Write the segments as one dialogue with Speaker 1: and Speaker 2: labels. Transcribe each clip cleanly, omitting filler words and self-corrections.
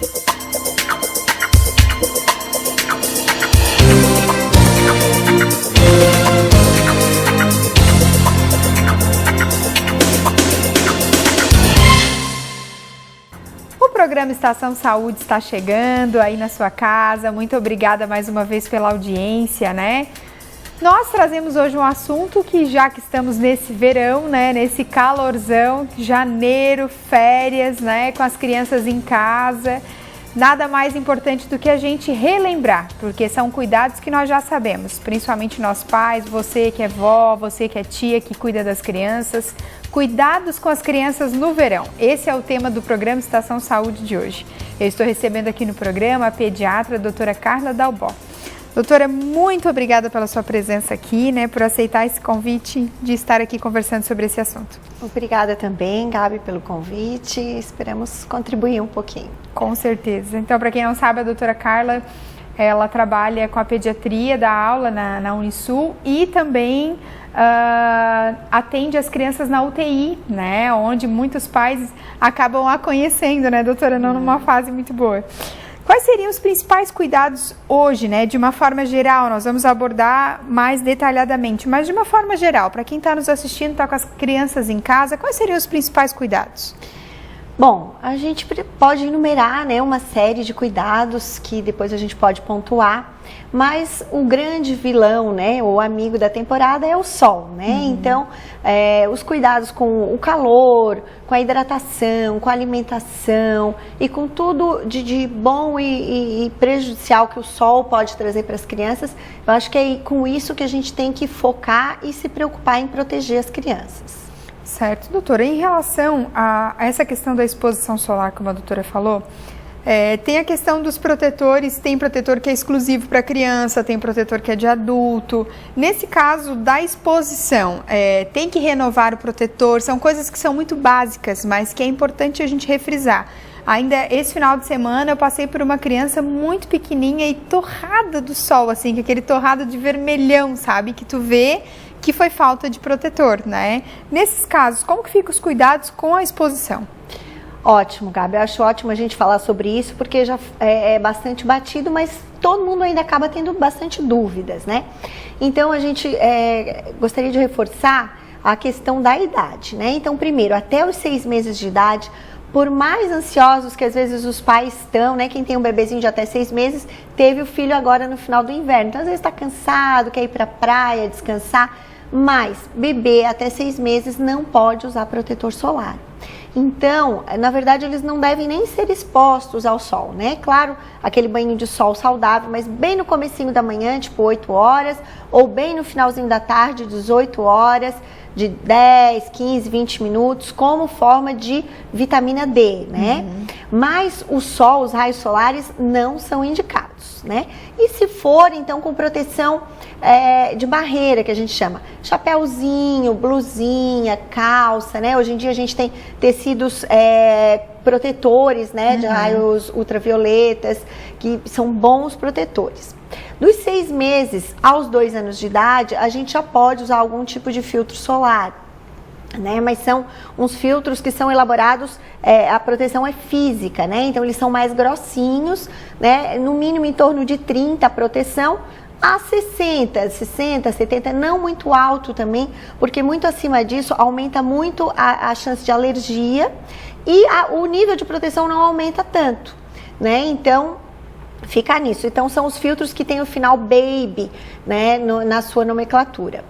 Speaker 1: O programa Estação Saúde está chegando aí na sua casa. Muito obrigada mais uma vez pela audiência, né? Nós trazemos hoje um assunto que, já que estamos nesse verão, né, nesse calorzão, janeiro, férias, né, com as crianças em casa, nada mais importante do que a gente relembrar, porque são cuidados que nós já sabemos, principalmente nós pais, você que é vó, você que é tia, que cuida das crianças, cuidados com as crianças no verão. Esse é o tema do programa Estação Saúde de hoje. Eu estou recebendo aqui no programa a pediatra, a doutora Carla Dalbó. Doutora, muito obrigada pela sua presença aqui, né, por aceitar esse convite de estar aqui conversando sobre esse assunto.
Speaker 2: Obrigada também, Gabi, pelo convite. Esperamos contribuir um pouquinho.
Speaker 1: Com certeza. Então, para quem não sabe, a doutora Carla, ela trabalha com a pediatria, dá aula na Unisul e também atende as crianças na UTI, né, onde muitos pais acabam a conhecendo, né, doutora, não numa fase muito boa. Quais seriam os principais cuidados hoje, né? De uma forma geral, nós vamos abordar mais detalhadamente, mas de uma forma geral, para quem está nos assistindo, está com as crianças em casa, quais seriam os principais cuidados?
Speaker 2: Bom, a gente pode enumerar, né, uma série de cuidados que depois a gente pode pontuar, mas o grande vilão, né, o amigo da temporada é o sol, né? Então, os cuidados com o calor, com a hidratação, com a alimentação e com tudo de bom e prejudicial que o sol pode trazer para as crianças, eu acho que é com isso que a gente tem que focar e se preocupar em proteger as crianças.
Speaker 1: Certo, doutora. Em relação a essa questão da exposição solar, como a doutora falou, tem a questão dos protetores, tem protetor que é exclusivo para criança, tem protetor que é de adulto. Nesse caso da exposição, tem que renovar o protetor, são coisas que são muito básicas, mas que é importante a gente refrisar. Ainda esse final de semana eu passei por uma criança muito pequenininha e torrada do sol, assim, que aquele torrado de vermelhão, sabe, que tu vê que foi falta de protetor, né? Nesses casos, como que ficam os cuidados com a exposição?
Speaker 2: Ótimo, Gabi, eu acho ótimo a gente falar sobre isso, porque já é bastante batido, mas todo mundo ainda acaba tendo bastante dúvidas, né? Então, a gente gostaria de reforçar a questão da idade, né? Então, primeiro, até os 6 meses de idade, por mais ansiosos que às vezes os pais estão, né? Quem tem um bebezinho de até 6 meses, teve o filho agora no final do inverno. Então, às vezes está cansado, quer ir para a praia, descansar, mas bebê até 6 meses não pode usar protetor solar. Então, na verdade, eles não devem nem ser expostos ao sol, né? Claro, aquele banho de sol saudável, mas bem no comecinho da manhã, tipo 8 horas, ou bem no finalzinho da tarde, 18 horas, de 10, 15, 20 minutos, como forma de vitamina D, né? Mas o sol, os raios solares não são indicados, né? E se for, então, com proteção de barreira, que a gente chama, chapéuzinho, blusinha, calça, né? Hoje em dia a gente tem tecidos protetores, né, de raios ultravioletas, que são bons protetores. Dos 6 meses aos 2 anos de idade, a gente já pode usar algum tipo de filtro solar, né? Mas são uns filtros que são elaborados, a proteção é física, né? Então eles são mais grossinhos, né? No mínimo em torno de 30 a proteção, a 60, 70, não muito alto também, porque muito acima disso aumenta muito a chance de alergia e o nível de proteção não aumenta tanto, né? Então, fica nisso. Então, são os filtros que tem o final baby, né, na sua nomenclatura.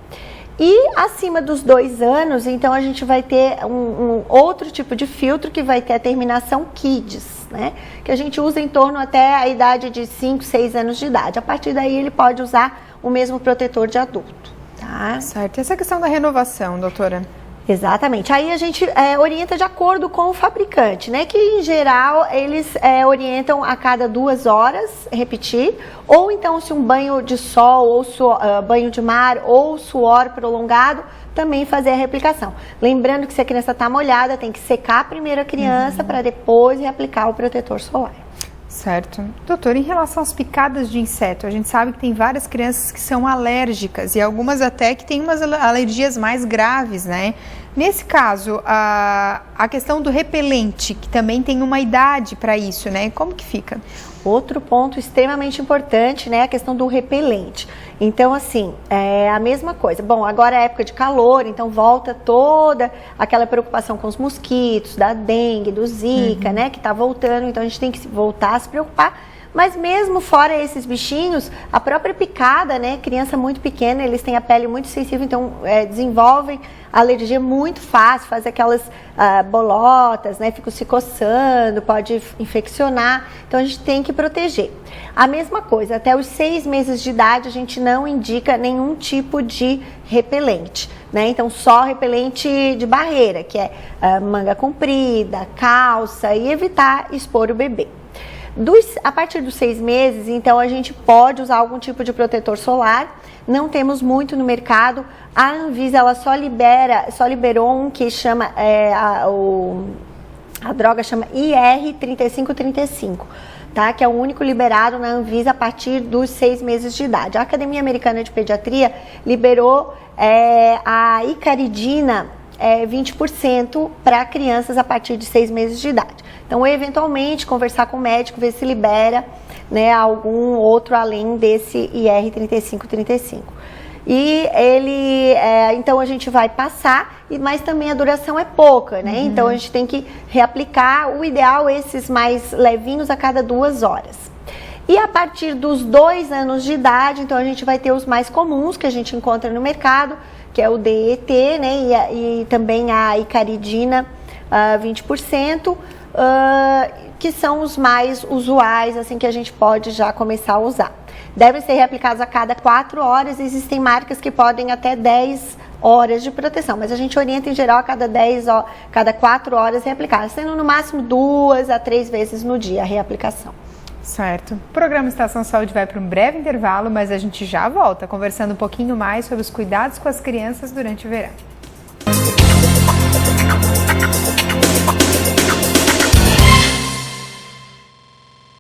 Speaker 2: E acima dos 2 anos, então a gente vai ter um outro tipo de filtro que vai ter a terminação kids, né? Que a gente usa em torno até a idade de 5, 6 anos de idade. A partir daí ele pode usar o mesmo protetor de adulto, tá?
Speaker 1: Certo. E essa questão da renovação, doutora?
Speaker 2: Exatamente. Aí a gente orienta de acordo com o fabricante, né? Que em geral eles orientam a cada 2 horas repetir, ou então se um banho de sol, ou banho de mar, ou suor prolongado, também fazer a reaplicação. Lembrando que se a criança está molhada, tem que secar primeiro a criança para depois reaplicar o protetor solar.
Speaker 1: Certo. Doutor, em relação às picadas de inseto, a gente sabe que tem várias crianças que são alérgicas e algumas até que têm umas alergias mais graves, né? Nesse caso, a questão do repelente, que também tem uma idade para isso, né? Como que fica?
Speaker 2: Outro ponto extremamente importante, né, a questão do repelente. Então, assim, é a mesma coisa. Bom, agora é época de calor, então volta toda aquela preocupação com os mosquitos, da dengue, do zika, né, que tá voltando. Então, a gente tem que voltar a se preocupar. Mas mesmo fora esses bichinhos, a própria picada, né, criança muito pequena, eles têm a pele muito sensível, então desenvolvem alergia muito fácil, faz aquelas bolotas, né, ficam se coçando, pode infeccionar, então a gente tem que proteger. A mesma coisa, até os 6 meses de idade a gente não indica nenhum tipo de repelente, né, então só repelente de barreira, que é manga comprida, calça, e evitar expor o bebê. A partir dos 6 meses, então, a gente pode usar algum tipo de protetor solar. Não temos muito no mercado. A Anvisa, ela só liberou um que chama, a droga chama IR3535, tá? Que é o único liberado na Anvisa a partir dos 6 meses de idade. A Academia Americana de Pediatria liberou a icaridina 20% para crianças a partir de 6 meses de idade. Então, eventualmente, conversar com o médico, ver se libera, né, algum outro além desse IR3535. E ele, então a gente vai passar, mas também a duração é pouca, né? Então a gente tem que reaplicar, o ideal esses mais levinhos a cada 2 horas. E a partir dos 2 anos de idade, então a gente vai ter os mais comuns que a gente encontra no mercado, que é o DET, né? E também a icaridina 20%. Que são os mais usuais, assim, que a gente pode já começar a usar. Devem ser reaplicados a cada 4 horas, existem marcas que podem até 10 horas de proteção, mas a gente orienta em geral a cada 4 horas reaplicar, sendo no máximo 2 a 3 vezes no dia a reaplicação.
Speaker 1: Certo. O programa Estação Saúde vai para um breve intervalo, mas a gente já volta conversando um pouquinho mais sobre os cuidados com as crianças durante o verão.